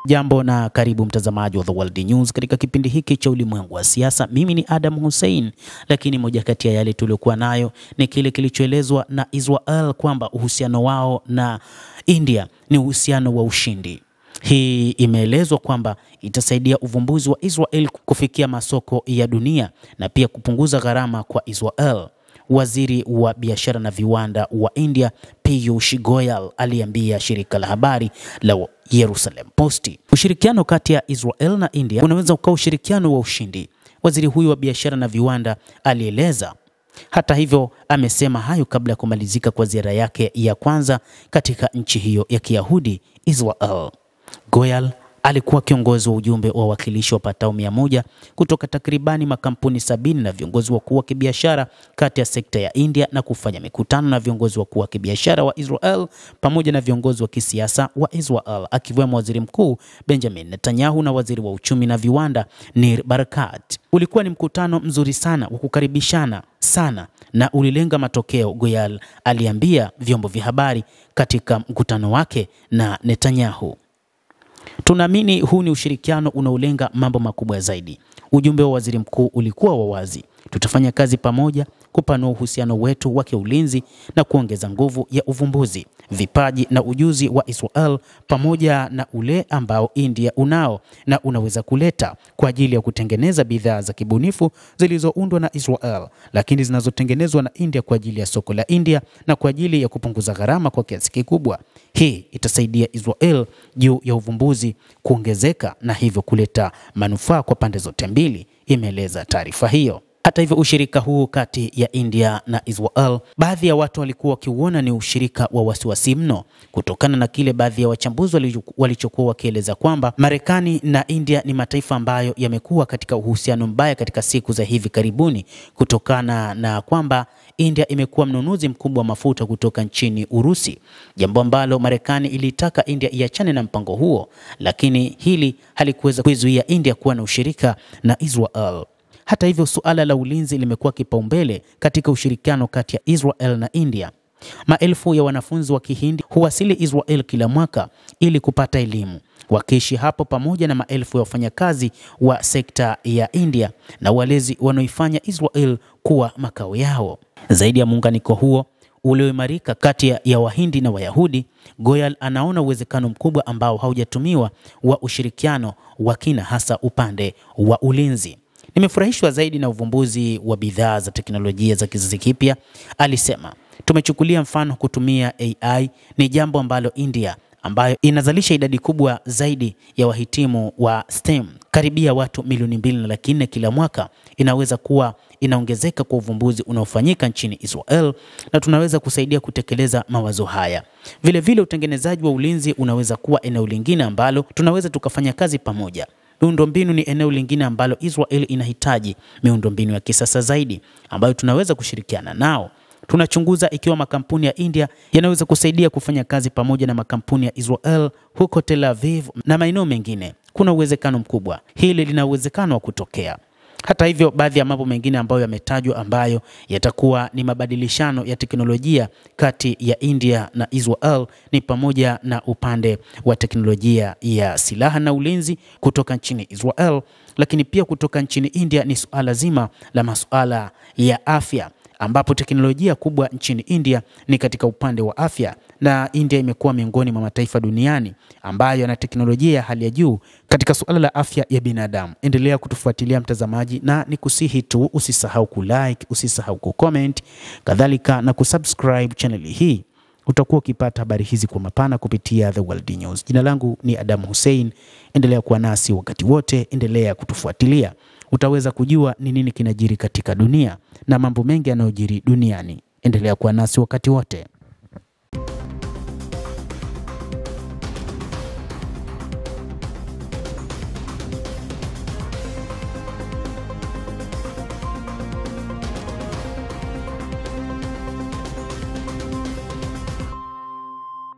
Jambo na karibu mtazamaji wa The World News katika kipindi hiki cha ulimwengu wa siasa. Mimi ni Adam Hussein, lakini moja kati ya yale tuliokuwa nayo ni kile kilichoelezwa na Israel kwamba uhusiano wao na India ni uhusiano wa ushindi. Hii imeelezwa kwamba itasaidia uvumbuzi wa Israel kufikia masoko ya dunia na pia kupunguza gharama kwa Israel. Waziri wa biashara na viwanda wa India Piyush Goyal aliambia shirika la habari la Jerusalem Post, ushirikiano kati ya Israel na India unaweza kuwa ushirikiano wa ushindi. Waziri huyu wa biashara na viwanda alieleza. Hata hivyo, amesema hayo kabla ya kumalizika kwa ziara yake ya kwanza katika nchi hiyo ya Kiyahudi, Israel. Goyal alikuwa kiongozi wa ujumbe wa wawakilishi wapatao 100 kutoka takribani makampuni 70 na viongozi wakuu wa kibiashara kati ya sekta ya India na kufanya mikutano na viongozi wakuu wa kibiashara wa Israel pamoja na viongozi wa kisiasa wa Israel akiwemo Waziri Mkuu Benjamin Netanyahu na Waziri wa Uchumi na Viwanda Nir Barkat. Ulikuwa ni mkutano mzuri sana wa kukaribishana sana na ulilenga matokeo, Goyal aliambia vyombo vya habari katika mkutano wake na Netanyahu. Tunaamini huu ni ushirikiano unaolenga mambo makubwa zaidi. Ujumbe wa waziri mkuu ulikuwa wa wazi. Tutafanya kazi pamoja kupanua uhusiano wetu wa kiulinzi na kuongeza nguvu ya uvumbuzi, vipaji na ujuzi wa Israel pamoja na ule ambao India unao na unaweza kuleta kwa ajili ya kutengeneza bidhaa za kibunifu zilizoundwa na Israel lakini zinazotengenezwa na India kwa ajili ya soko la India na kwa ajili ya kupunguza gharama kwa kiasi kikubwa. Hii itasaidia Israel juu ya uvumbuzi kuongezeka na hivyo kuleta manufaa kwa pande zote mbili, imeeleza taarifa hiyo. Hata hivyo, ushirika huu kati ya India na Israel, baadhi ya watu walikuwa wakiuona ni ushirika wa wasiwasi mno kutokana na kile baadhi ya wachambuzi walichokuwa wakieleza kwamba Marekani na India ni mataifa ambayo yamekuwa katika uhusiano mbaya katika siku za hivi karibuni kutokana na kwamba India imekuwa mnunuzi mkubwa wa mafuta kutoka nchini Urusi, jambo ambalo Marekani ilitaka India iachane na mpango huo, lakini hili halikuweza kuzuia India kuwa na ushirika na Israel. Hata hivyo, suala la ulinzi limekuwa kipaumbele katika ushirikiano kati ya Israel na India. Maelfu ya wanafunzi wa Kihindi huwasili Israel kila mwaka ili kupata elimu, wakiishi hapo pamoja na maelfu ya wafanyakazi wa sekta ya India na walezi wanaoifanya Israel kuwa makao yao. Zaidi ya muunganiko huo ulioimarika kati ya Wahindi na Wayahudi, Goyal anaona uwezekano mkubwa ambao haujatumiwa wa ushirikiano wa kina, hasa upande wa ulinzi. Nimefurahishwa zaidi na uvumbuzi wa bidhaa za teknolojia za kizazi kipya, alisema. Tumechukulia mfano kutumia AI, ni jambo ambalo India ambayo inazalisha idadi kubwa zaidi ya wahitimu wa STEM, karibia watu milioni 2.4 kila mwaka, inaweza kuwa inaongezeka kwa uvumbuzi unaofanyika nchini Israel na tunaweza kusaidia kutekeleza mawazo haya. Vile vile utengenezaji wa ulinzi unaweza kuwa eneo lingine ambalo tunaweza tukafanya kazi pamoja. Miundombinu ni eneo lingine ambalo Israel inahitaji miundombinu ya kisasa zaidi ambayo tunaweza kushirikiana nao. Tunachunguza ikiwa makampuni ya India yanaweza kusaidia kufanya kazi pamoja na makampuni ya Israel huko Tel Aviv na maeneo mengine. Kuna uwezekano mkubwa hili lina uwezekano wa kutokea. Hata hivyo, baadhi ya mambo mengine ambayo yametajwa ambayo yatakuwa ni mabadilishano ya teknolojia kati ya India na Israel ni pamoja na upande wa teknolojia ya silaha na ulinzi kutoka nchini Israel, lakini pia kutoka nchini India ni suala zima la masuala ya afya, ambapo teknolojia kubwa nchini India ni katika upande wa afya, na India imekuwa miongoni mwa mataifa duniani ambayo yana teknolojia ya hali ya juu katika suala la afya ya binadamu. Endelea kutufuatilia mtazamaji, na nikusihi tu usisahau kulike, usisahau kucomment, kadhalika na kusubscribe channel hii. Utakuwa ukipata habari hizi kwa mapana kupitia The World News. Jina langu ni Adam Hussein. Endelea kuwa nasi wakati wote, endelea kutufuatilia. Utaweza kujua ni nini kinajiri katika dunia na mambo mengi yanayojiri duniani. Endelea kuwa nasi wakati wote.